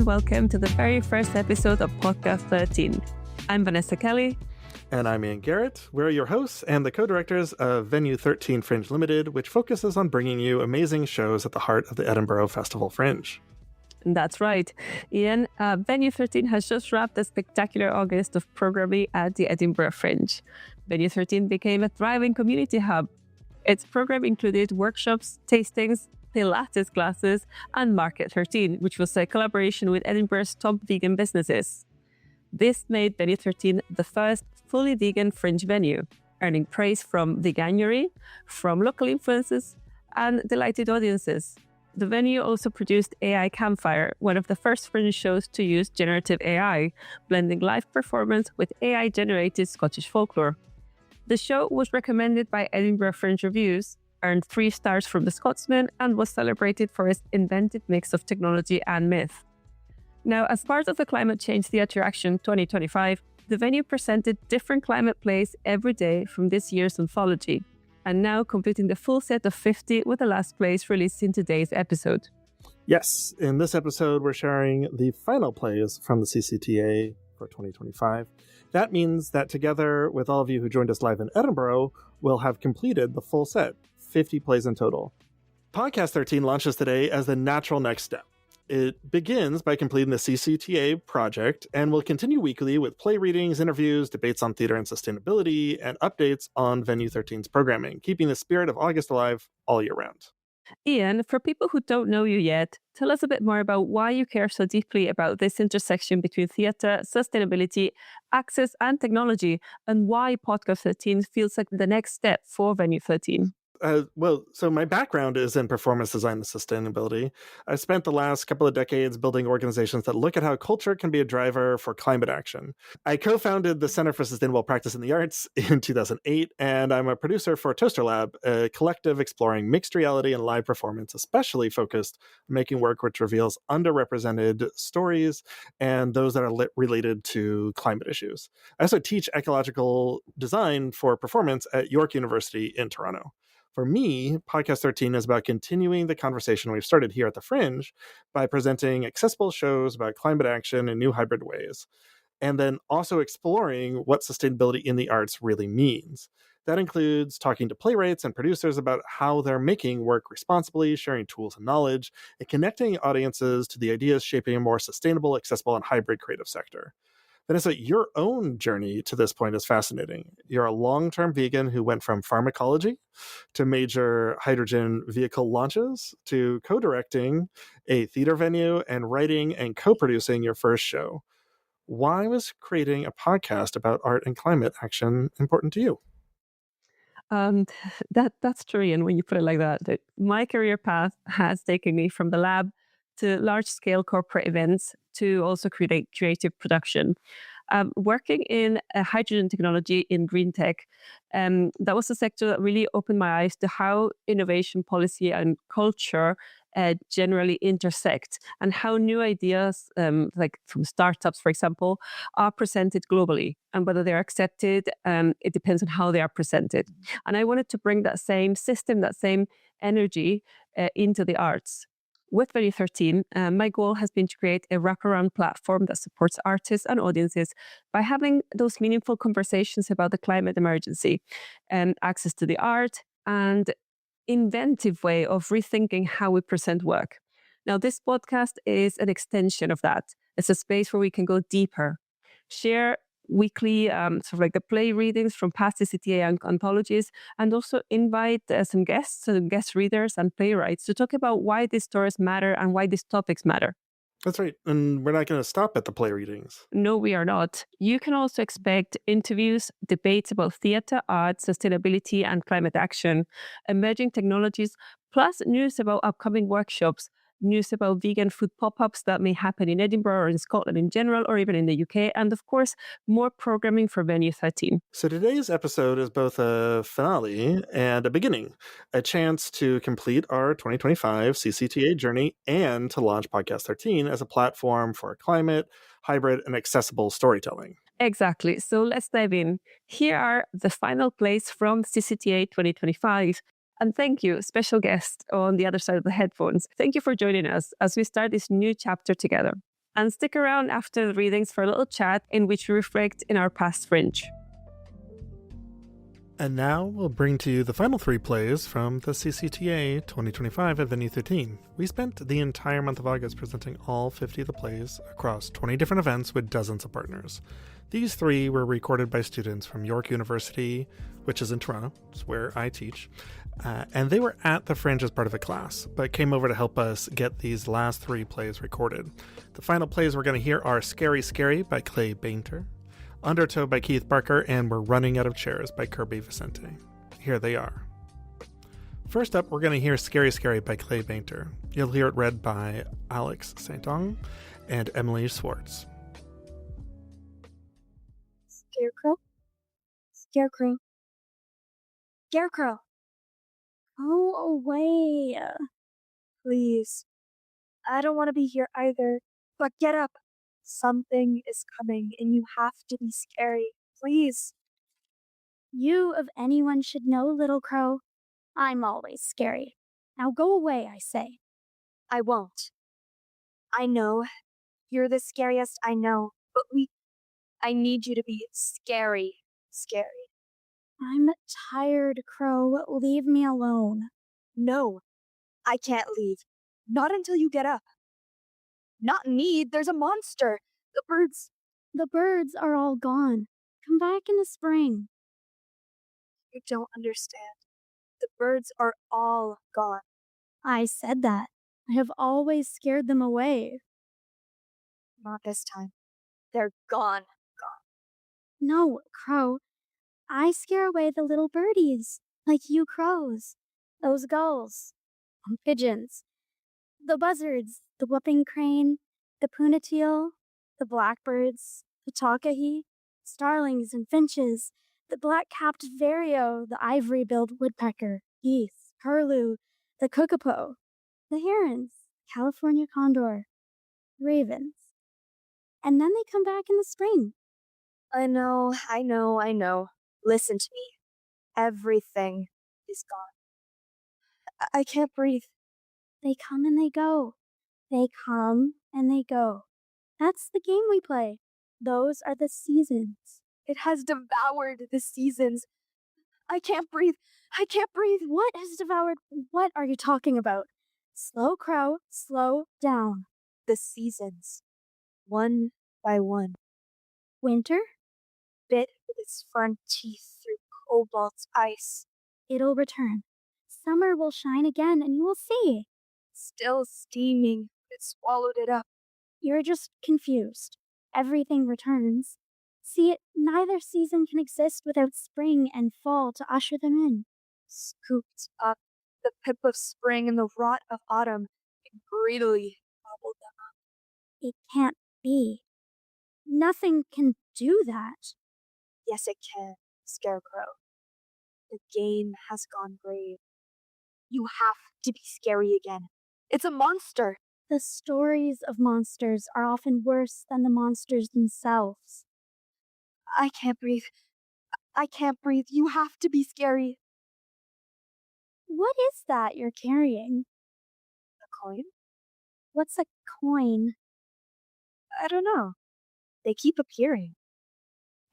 and welcome to the very first episode of Podcast 13. I'm Vanessa Kelly. And I'm Ian Garrett. We're your hosts and the co-directors of Venue 13 Fringe Limited, which focuses on bringing you amazing shows at the heart of the Edinburgh Festival Fringe. That's right. Ian, Venue 13 has just wrapped a spectacular August of programming at the Edinburgh Fringe. Venue 13 became a thriving community hub. Its program included workshops, tastings, Pilates classes, and Market 13, which was a collaboration with Edinburgh's top vegan businesses. This made Venue 13 the first fully vegan fringe venue, earning praise from Veganuary, from local influencers, and delighted audiences. The venue also produced AI Campfire, one of the first fringe shows to use generative AI, blending live performance with AI-generated Scottish folklore. The show was recommended by Edinburgh Fringe Reviews, earned 3 stars from the Scotsman, and was celebrated for its inventive mix of technology and myth. Now, as part of the Climate Change Theatre Action 2025, the venue presented different climate plays every day from this year's anthology, and now completing the full set of 50 with the last plays released in today's episode. Yes, in this episode, we're sharing the final plays from the CCTA for 2025. That means that together with all of you who joined us live in Edinburgh, we'll have completed the full set, 50 plays in total. Podcast 13 launches today as the natural next step. It begins by completing the CCTA project and will continue weekly with play readings, interviews, debates on theater and sustainability, and updates on Venue 13's programming, keeping the spirit of August alive all year round. Ian, for people who don't know you yet, tell us a bit more about why you care so deeply about this intersection between theatre, sustainability, access, and technology, and why Podcast 13 feels like the next step for Venue 13. So my background is in performance design and sustainability. I spent the last couple of decades building organizations that look at how culture can be a driver for climate action. I co-founded the Center for Sustainable Practice in the Arts in 2008, and I'm a producer for Toaster Lab, a collective exploring mixed reality and live performance, especially focused on making work which reveals underrepresented stories and those that are related to climate issues. I also teach ecological design for performance at York University in Toronto. For me, Podcast 13 is about continuing the conversation we've started here at the Fringe by presenting accessible shows about climate action in new hybrid ways, and then also exploring what sustainability in the arts really means. That includes talking to playwrights and producers about how they're making work responsibly, sharing tools and knowledge, and connecting audiences to the ideas shaping a more sustainable, accessible, and hybrid creative sector. Vanessa, your own journey to this point is fascinating. You're a long-term vegan who went from pharmacology to major hydrogen vehicle launches to co-directing a theater venue and writing and co-producing your first show. Why was creating a podcast about art and climate action important to you? That's true, and when you put it like that, my career path has taken me from the lab to large-scale corporate events to also create creative production. Working in hydrogen technology in green tech, that was a sector that really opened my eyes to how innovation, policy, and culture generally intersect, and how new ideas, like from startups, for example, are presented globally, and whether they're accepted, it depends on how they are presented. And I wanted to bring that same system, that same energy into the arts. With Venue 13, my goal has been to create a wraparound platform that supports artists and audiences by having those meaningful conversations about the climate emergency, access to the art, and inventive way of rethinking how we present work. Now, this podcast is an extension of that. It's a space where we can go deeper, share weekly sort of like the play readings from past CCTA anthologies, and also invite some guests, guest readers and playwrights to talk about why these stories matter and why these topics matter. That's right. And we're not going to stop at the play readings. No, we are not. You can also expect interviews, debates about theatre, art, sustainability, and climate action, emerging technologies, plus news about upcoming workshops, news about vegan food pop-ups that may happen in Edinburgh or in Scotland in general, or even in the UK, and of course, more programming for Venue 13. So today's episode is both a finale and a beginning, a chance to complete our 2025 CCTA journey and to launch Podcast 13 as a platform for climate, hybrid, and accessible storytelling. Exactly. So let's dive in. Here are the final plays from CCTA 2025. And thank you, special guest on the other side of the headphones. Thank you for joining us as we start this new chapter together. And stick around after the readings for a little chat in which we reflect in our past Fringe. And now we'll bring to you the final 3 plays from the CCTA 2025 at Venue 13. We spent the entire month of August presenting all 50 of the plays across 20 different events with dozens of partners. These 3 were recorded by students from York University, which is in Toronto, it's where I teach, and they were at the Fringe as part of a class, but came over to help us get these last 3 plays recorded. The final plays we're going to hear are Scary Scary by Klae Bainter, Undertow by Keith Barker, and We're Running Out of Chairs by Kirby Vicente. Here they are. First up, we're going to hear Scary Scary by Klae Bainter. You'll hear it read by Alex Saint-Ong and Emily Swartz. Scarecrow? Scarecrow. Scarecrow! Go away. Please. I don't want to be here either. But get up. Something is coming, and you have to be scary. Please. You of anyone should know, little crow. I'm always scary. Now go away, I say. I won't. I know. You're the scariest I know. But I need you to be scary. Scary. I'm tired, Crow. Leave me alone. No. I can't leave. Not until you get up. Not need. There's a monster. The birds are all gone. Come back in the spring. You don't understand. The birds are all gone. I said that. I have always scared them away. Not this time. They're gone. No, Crow. I scare away the little birdies, like you crows, those gulls, pigeons, the buzzards, the whooping crane, the punatiel, the blackbirds, the takahi, starlings and finches, the black-capped vireo, the ivory-billed woodpecker, geese, curlew, the kookapo, the herons, California condor, ravens. And then they come back in the spring. I know. Listen to me. Everything is gone. I can't breathe. They come and they go. They come and they go. That's the game we play. Those are the seasons. It has devoured the seasons. I can't breathe. What has devoured? What are you talking about? Slow, Crow. Slow down. The seasons. One by one. Winter? Bit with its front teeth through cobalt ice. It'll return. Summer will shine again and you will see. Still steaming. It swallowed it up. You're just confused. Everything returns. See, neither season can exist without spring and fall to usher them in. Scooped up the pip of spring and the rot of autumn and greedily gobbled them up. It can't be. Nothing can do that. Yes, it can, Scarecrow. The game has gone grave. You have to be scary again. It's a monster. The stories of monsters are often worse than the monsters themselves. I can't breathe. You have to be scary. What is that you're carrying? A coin? What's a coin? I don't know. They keep appearing.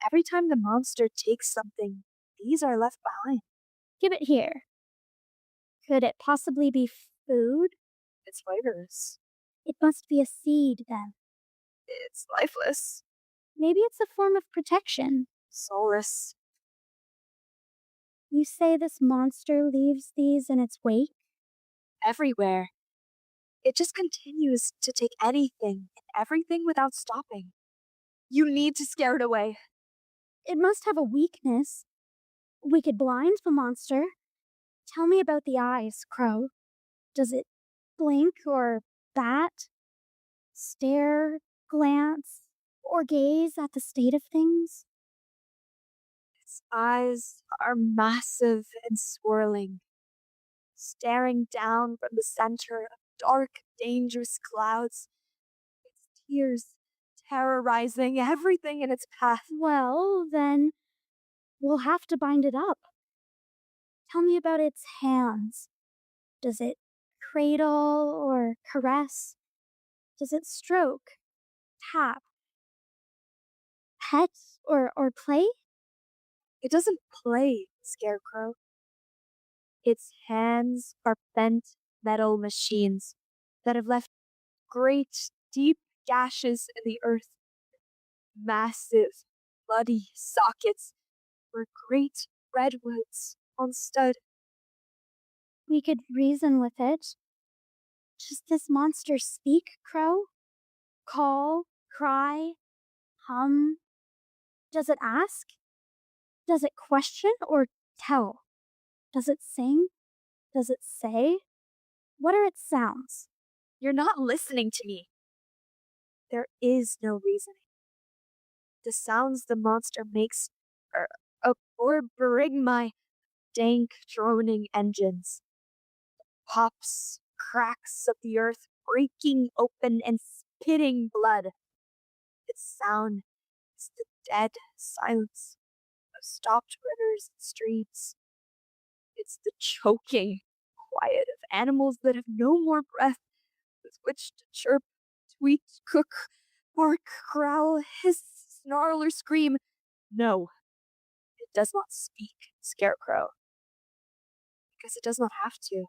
Every time the monster takes something, these are left behind. Give it here. Could it possibly be food? It's flavorless. It must be a seed, then. It's lifeless. Maybe it's a form of protection. Soulless. You say this monster leaves these in its wake? Everywhere. It just continues to take anything and everything without stopping. You need to scare it away. It must have a weakness. We could blind the monster. Tell me about the eyes, Crow. Does it blink or bat? Stare, glance, or gaze at the state of things? Its eyes are massive and swirling, staring down from the center of dark, dangerous clouds. Its tears terrorizing everything in its path. Well, then, we'll have to bind it up. Tell me about its hands. Does it cradle or caress? Does it stroke? tap. Pet or play? It doesn't play, Scarecrow. Its hands are bent metal machines that have left great, deep gashes in the earth. Massive, bloody sockets where great redwoods once stood. We could reason with it. Does this monster speak, Crow? Call? Cry? Hum? Does it ask? Does it question or tell? Does it sing? Does it say? What are its sounds? You're not listening to me. There is no reasoning. The sounds the monster makes are bring my dank, droning engines. Pops, cracks of the earth breaking open and spitting blood. Its sound is the dead silence of stopped rivers and streams. It's the choking quiet of animals that have no more breath with which to chirp, tweet, cook, bark, growl, hiss, snarl, or scream. No, it does not speak, Scarecrow. Because it does not have to.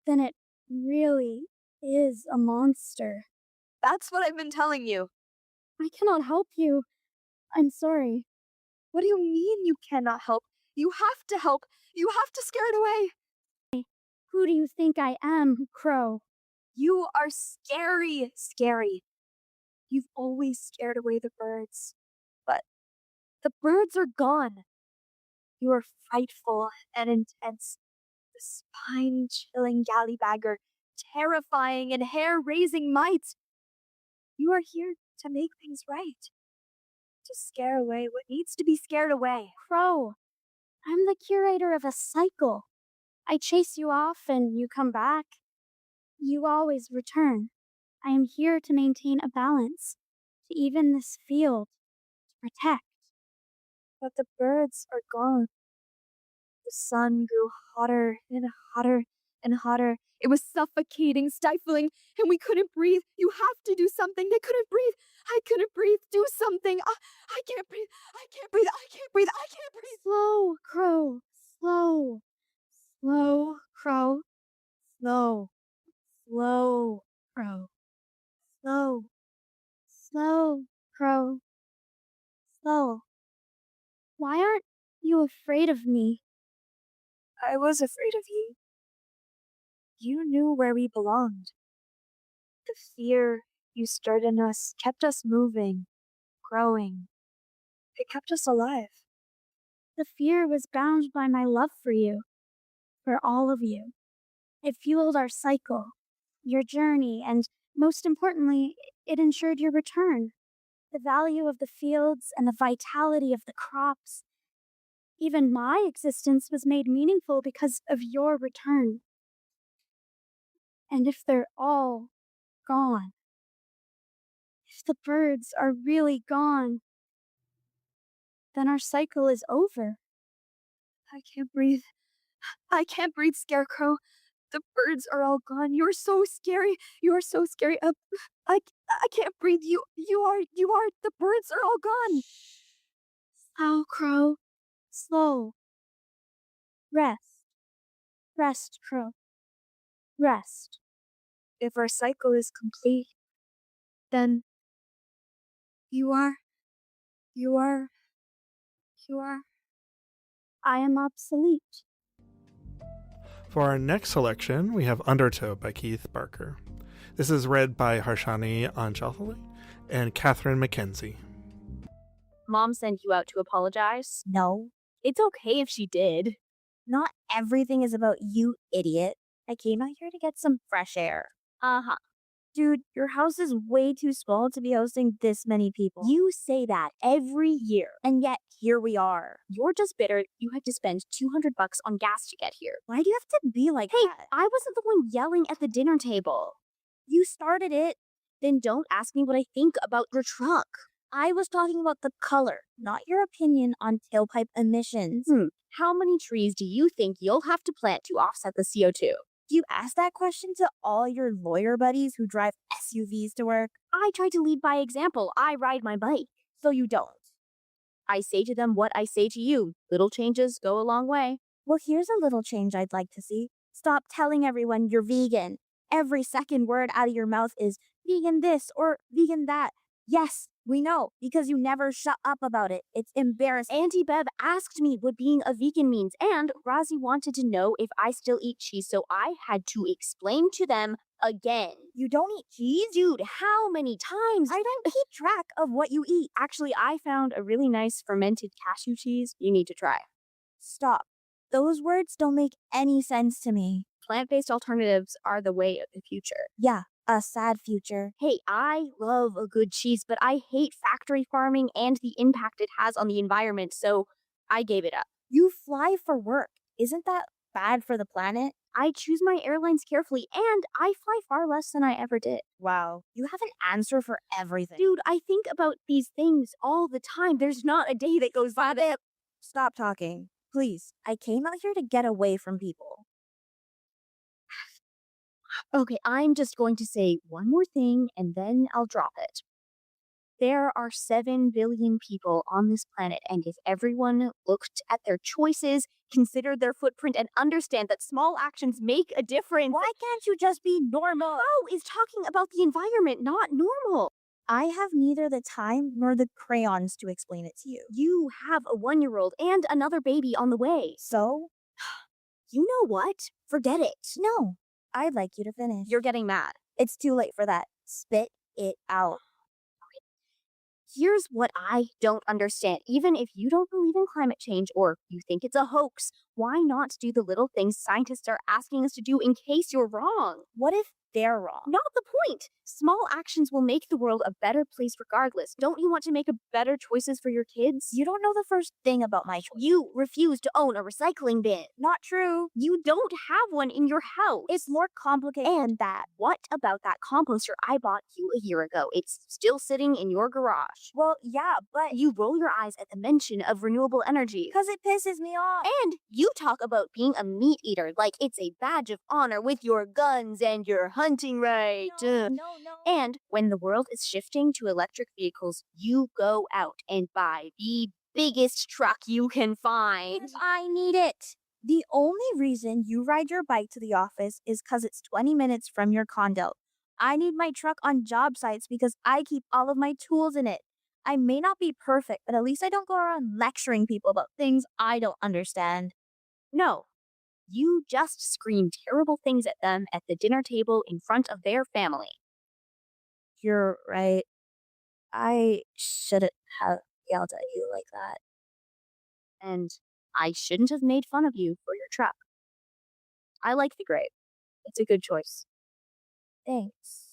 Then it really is a monster. That's what I've been telling you. I cannot help you. I'm sorry. What do you mean you cannot help? You have to help. You have to scare it away. Who do you think I am, Crow? You are scary. You've always scared away the birds. But the birds are gone. You are frightful and intense. The spine-chilling gallybagger, terrifying and hair-raising might. You are here to make things right. To scare away what needs to be scared away. Crow, I'm the curator of a cycle. I chase you off and you come back. You always return. I am here to maintain a balance, to even this field, to protect. But the birds are gone. The sun grew hotter and hotter and hotter. It was suffocating, stifling, and we couldn't breathe. You have to do something. They couldn't breathe. I couldn't breathe. Do something. I can't breathe. I can't breathe. I can't breathe. I can't breathe. Slow, Crow. Slow. Slow, Crow. Slow. Slow, Crow. Slow. Slow, Crow. Slow. Why aren't you afraid of me? I was afraid of you. You knew where we belonged. The fear you stirred in us kept us moving, growing. It kept us alive. The fear was bound by my love for you, for all of you. It fueled our cycle, your journey, and most importantly, it ensured your return. The value of the fields and the vitality of the crops. Even my existence was made meaningful because of your return. And if they're all gone, if the birds are really gone, then our cycle is over. I can't breathe. I can't breathe, Scarecrow. The birds are all gone. You're so scary. You're so scary. I can't breathe. You are. The birds are all gone. Slow, Crow. Slow. Rest. Rest, Crow. Rest. If our cycle is complete, then you are. I am obsolete. For our next selection, we have Undertow by Keith Barker. This is read by Harshani Anjali and Catherine McKenzie. Mom sent you out to apologize? No, it's okay if she did. Not everything is about you, idiot. I came out here to get some fresh air. Uh-huh. Dude, your house is way too small to be hosting this many people. You say that every year, and yet here we are. You're just bitter you had to spend $200 on gas to get here. Why do you have to be like Hey, that? I wasn't the one yelling at the dinner table. You started it. Then don't ask me what I think about your truck. I was talking about the color, not your opinion on tailpipe emissions. How many trees do you think you'll have to plant to offset the CO2? Do you ask that question to all your lawyer buddies who drive SUVs to work? I try to lead by example. I ride my bike. So you don't. I say to them what I say to you. Little changes go a long way. Well, here's a little change I'd like to see. Stop telling everyone you're vegan. Every second word out of your mouth is vegan this or vegan that. Yes, we know, because you never shut up about it. It's embarrassing. Auntie Bev asked me what being a vegan means, and Rosie wanted to know if I still eat cheese, so I had to explain to them again. You don't eat cheese? Dude, how many times? I don't keep track of what you eat. Actually, I found a really nice fermented cashew cheese you need to try. Stop. Those words don't make any sense to me. Plant-based alternatives are the way of the future. Yeah, a sad future. Hey, I love a good cheese, but I hate factory farming and the impact it has on the environment, so I gave it up. You fly for work. Isn't that bad for the planet? I choose my airlines carefully, and I fly far less than I ever did. Wow, you have an answer for everything. Dude, I think about these things all the time. There's not a day that goes by that... Stop talking. Please, I came out here to get away from people. Okay, I'm just going to say one more thing, and then I'll drop it. There are 7 billion people on this planet, and if everyone looked at their choices, considered their footprint, and understand that small actions make a difference... Why can't you just be normal? How is talking about the environment not normal? I have neither the time nor the crayons to explain it to you. You have a 1-year-old and another baby on the way. So? You know what? Forget it. No, I'd like you to finish. You're getting mad. It's too late for that. Spit it out. Here's what I don't understand. Even if you don't believe in climate change or you think it's a hoax, why not do the little things scientists are asking us to do in case you're wrong? What if they're wrong? Not the point. Small actions will make the world a better place regardless. Don't you want to make better choices for your kids? You don't know the first thing about my choice. You refuse to own a recycling bin. Not true. You don't have one in your house. It's more complicated than that. What about that composter I bought you a year ago? It's still sitting in your garage. Well, yeah, but You roll your eyes at the mention of renewable energy. because it pisses me off. And you talk about being a meat eater like it's a badge of honor with your guns and your hunting right. No. And when the world is shifting to electric vehicles, you go out and buy the biggest truck you can find. I need it. The only reason you ride your bike to the office is because it's 20 minutes from your condo. I need my truck on job sites because I keep all of my tools in it. I may not be perfect, but at least I don't go around lecturing people about things I don't understand. No, you just scream terrible things at them at the dinner table in front of their family. You're right. I shouldn't have yelled at you like that. And I shouldn't have made fun of you for your truck. I like the Grape. It's a good choice. Thanks.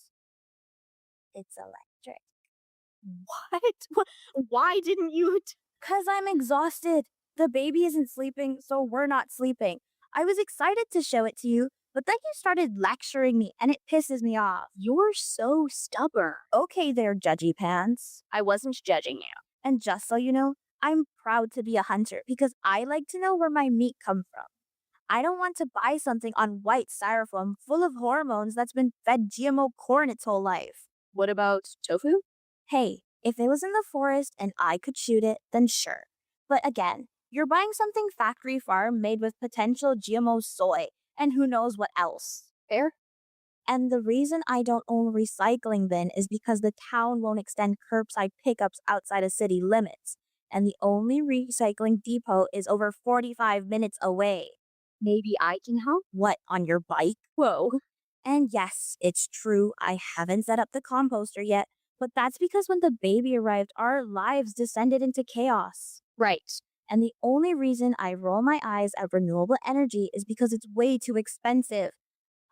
It's electric. What? Why didn't you... Because I'm exhausted. The baby isn't sleeping, so we're not sleeping. I was excited to show it to you, but then you started lecturing me, and it pisses me off. You're so stubborn. Okay there, judgy pants. I wasn't judging you. And just so you know, I'm proud to be a hunter because I like to know where my meat comes from. I don't want to buy something on white styrofoam full of hormones that's been fed GMO corn its whole life. What about tofu? Hey, if it was in the forest and I could shoot it, then sure. But again, you're buying something factory farm made with potential GMO soy and who knows what else. Fair? And the reason I don't own a recycling bin is because the town won't extend curbside pickups outside of city limits. And the only recycling depot is over 45 minutes away. Maybe I can help? What, on your bike? Whoa. And yes, it's true, I haven't set up the composter yet, but that's because when the baby arrived, our lives descended into chaos. Right. And the only reason I roll my eyes at renewable energy is because it's way too expensive.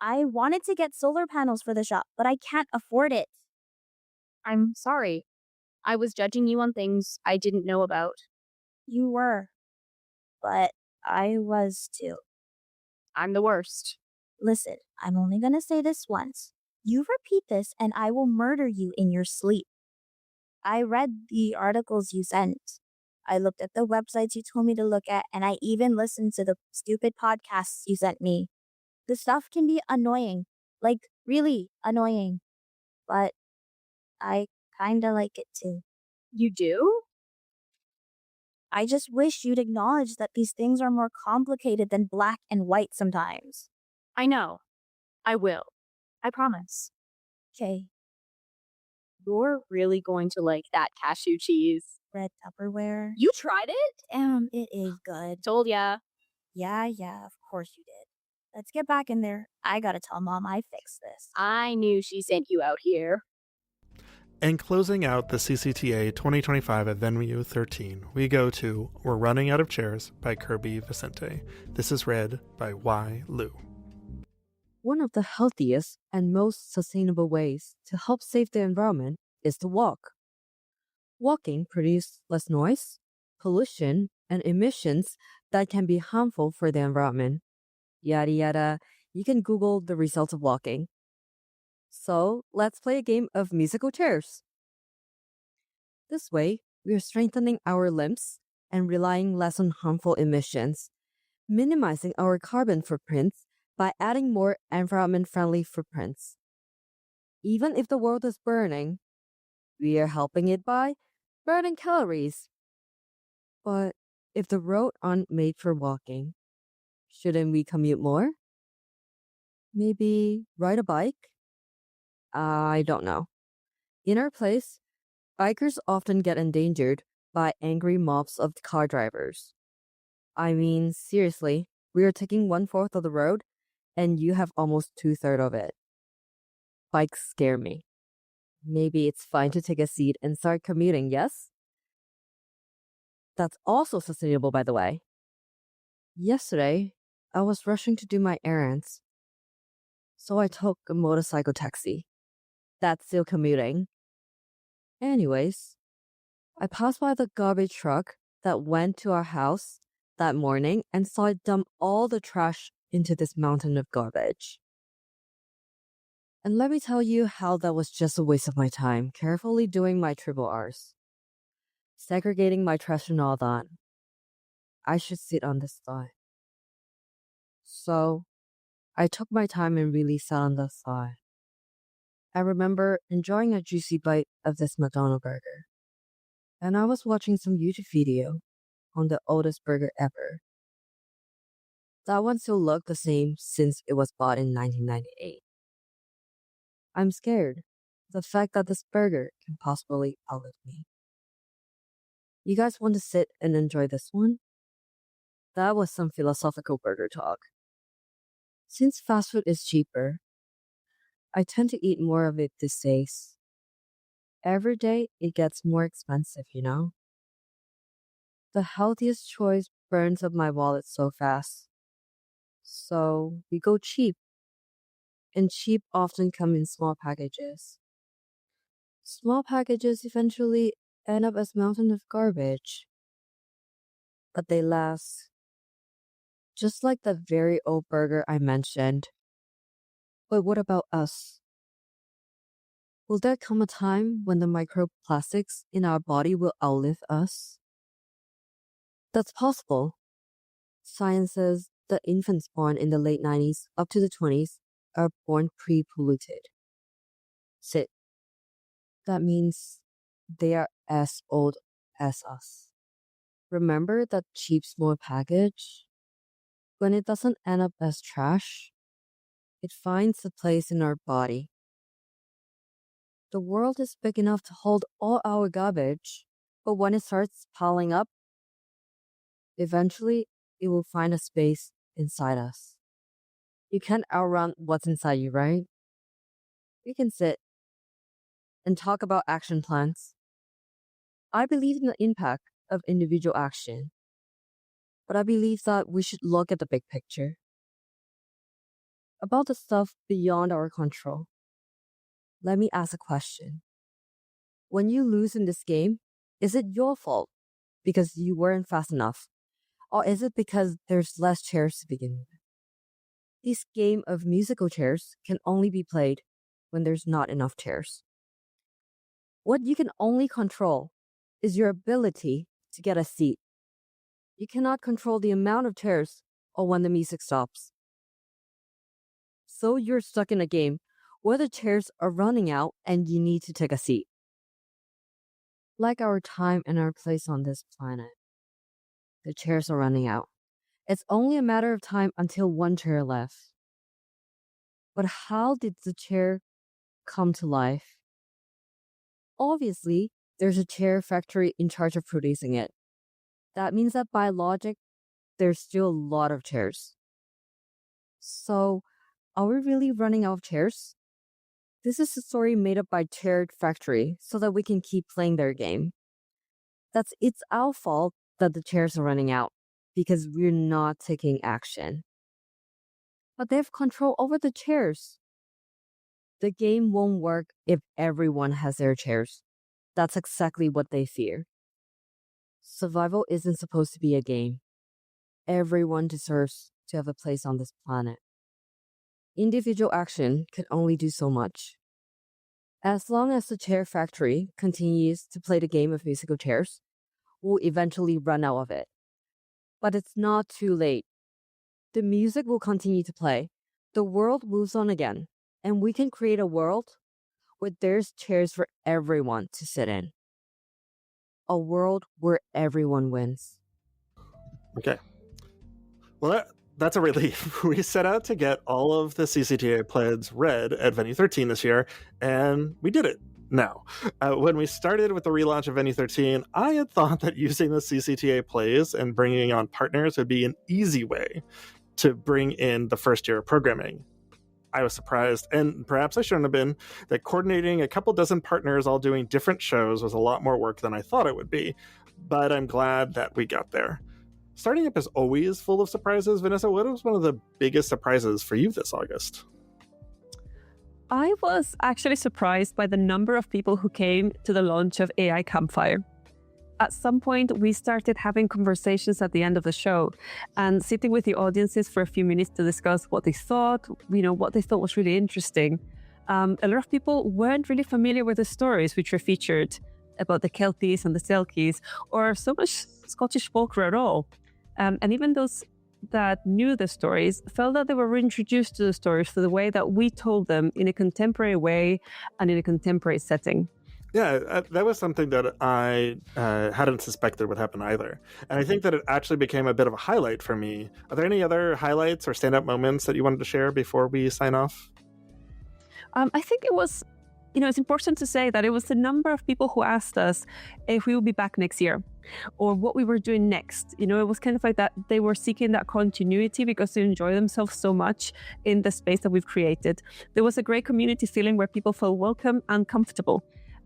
I wanted to get solar panels for the shop, but I can't afford it. I'm sorry. I was judging you on things I didn't know about. You were. But I was too. I'm the worst. Listen, I'm only gonna say this once. You repeat this and I will murder you in your sleep. I read the articles you sent. I looked at the websites you told me to look at, and I even listened to the stupid podcasts you sent me. The stuff can be annoying. Like, really annoying. But I kinda like it too. You do? I just wish you'd acknowledge that these things are more complicated than black and white sometimes. I know. I will. I promise. Okay, You're really going to like that cashew cheese. red Tupperware. You tried it? It is good. Told ya. Yeah, of course you did. Let's get back in there. I gotta tell Mom I fixed this. I knew she sent you out here. And closing out the CCTA 2025 at Venue 13, we go to We're Running Out of Chairs by Kirby Vicente. This is read by Y. Liu. One of the healthiest and most sustainable ways to help save the environment is to walk. Walking produces less noise, pollution, and emissions that can be harmful for the environment. Yada yada, you can Google the results of walking. So let's play a game of musical chairs. This way, we are strengthening our limbs and relying less on harmful emissions, minimizing our carbon footprints by adding more environment-friendly footprints. Even if the world is burning, we are helping it by burning calories. But if the roads aren't made for walking, shouldn't we commute more? Maybe ride a bike? I don't know. In our place, bikers often get endangered by angry mobs of car drivers. I mean, seriously, we are taking 1/4 of the road, and you have almost 2/3 of it. Bikes scare me. Maybe it's fine to take a seat and start commuting, yes? That's also sustainable, by the way. Yesterday, I was rushing to do my errands, so I took a motorcycle taxi. That's still commuting. Anyways, I passed by the garbage truck that went to our house that morning and saw it dump all the trash into this mountain of garbage. And let me tell you how that was just a waste of my time, carefully doing my triple R's. Segregating my trash and all that. I should sit on this side. So, I took my time and really sat on the side. I remember enjoying a juicy bite of this McDonald's burger. And I was watching some YouTube video on the oldest burger ever. That one still looked the same since it was bought in 1998. I'm scared. The fact that this burger can possibly outlive me. You guys want to sit and enjoy this one? That was some philosophical burger talk. Since fast food is cheaper, I tend to eat more of it these days. Every day it gets more expensive, you know? The healthiest choice burns up my wallet so fast. So we go cheap. And cheap often come in small packages. Small packages eventually end up as mountains of garbage. But they last. Just like the very old burger I mentioned. But what about us? Will there come a time when the microplastics in our body will outlive us? That's possible. Science says that infants born in the late 90s up to the 20s are born pre-polluted. Sit. That means they are as old as us. Remember that cheap small package? When it doesn't end up as trash, it finds a place in our body. The world is big enough to hold all our garbage, but when it starts piling up, eventually it will find a space inside us. You can't outrun what's inside you, right? We can sit and talk about action plans. I believe in the impact of individual action, but I believe that we should look at the big picture. About the stuff beyond our control. Let me ask a question. When you lose in this game, is it your fault because you weren't fast enough? Or is it because there's less chairs to begin with? This game of musical chairs can only be played when there's not enough chairs. What you can only control is your ability to get a seat. You cannot control the amount of chairs or when the music stops. So you're stuck in a game where the chairs are running out and you need to take a seat. Like our time and our place on this planet. The chairs are running out. It's only a matter of time until one chair left. But how did the chair come to life? Obviously, there's a chair factory in charge of producing it. That means that by logic, there's still a lot of chairs. So, are we really running out of chairs? This is a story made up by Chair Factory so that we can keep playing their game. It's our fault that the chairs are running out because we're not taking action. But they have control over the chairs. The game won't work if everyone has their chairs. That's exactly what they fear. Survival isn't supposed to be a game. Everyone deserves to have a place on this planet. Individual action can only do so much. As long as the Chair Factory continues to play the game of musical chairs, we'll eventually run out of it. But it's not too late. The music will continue to play. The world moves on again. And we can create a world where there's chairs for everyone to sit in. A world where everyone wins. Okay. Well, that's a relief. We set out to get all of the CCTA plans read at Venue 13 this year, and we did it now. When we started with the relaunch of Venue 13, I had thought that using the CCTA plays and bringing on partners would be an easy way to bring in the first year of programming. I was surprised, and perhaps I shouldn't have been, that coordinating a couple dozen partners all doing different shows was a lot more work than I thought it would be, but I'm glad that we got there. Starting up is always full of surprises. Vanessa, what was one of the biggest surprises for you this August? I was actually surprised by the number of people who came to the launch of AI Campfire. At some point, we started having conversations at the end of the show and sitting with the audiences for a few minutes to discuss what they thought, what they thought was really interesting. A lot of people weren't really familiar with the stories which were featured about the Kelties and the Selkies, or so much Scottish folklore at all. And even those that knew the stories felt that they were reintroduced to the stories through the way that we told them in a contemporary way and in a contemporary setting. Yeah, that was something that I hadn't suspected would happen either. And I think that it actually became a bit of a highlight for me. Are there any other highlights or stand-up moments that you wanted to share before we sign off? I think it was, it's important to say that it was the number of people who asked us if we will be back next year or what we were doing next. It was kind of like that they were seeking that continuity because they enjoy themselves so much in the space that we've created. There was a great community feeling where people felt welcome and comfortable.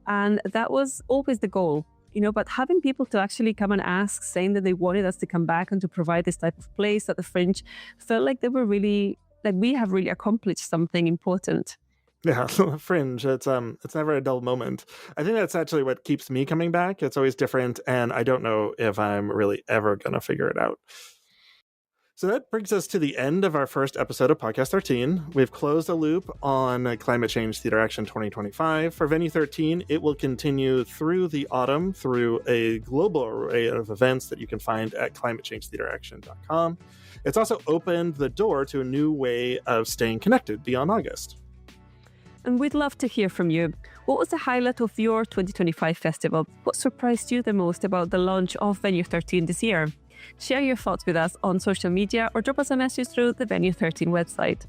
And that was always the goal, but having people to actually come and ask, saying that they wanted us to come back and to provide this type of place at the Fringe, felt like they were really, like we have really accomplished something important. Yeah, Fringe, it's never a dull moment. I think that's actually what keeps me coming back. It's always different, and I don't know if I'm really ever going to figure it out. So that brings us to the end of our first episode of Podcast 13. We've closed a loop on Climate Change Theater Action 2025. For Venue 13, it will continue through the autumn through a global array of events that you can find at climatechangetheateraction.com. It's also opened the door to a new way of staying connected beyond August. And we'd love to hear from you. What was the highlight of your 2025 festival? What surprised you the most about the launch of Venue 13 this year? Share your thoughts with us on social media or drop us a message through the Venue 13 website.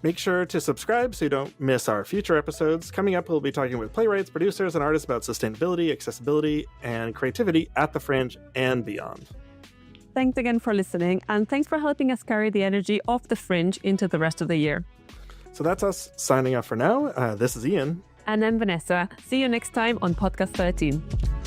Make sure to subscribe so you don't miss our future episodes. Coming up, we'll be talking with playwrights, producers, and artists about sustainability, accessibility, and creativity at the Fringe and beyond. Thanks again for listening, and thanks for helping us carry the energy of the Fringe into the rest of the year. So that's us signing off for now. This is Ian. And I'm Vanessa. See you next time on Podcast 13.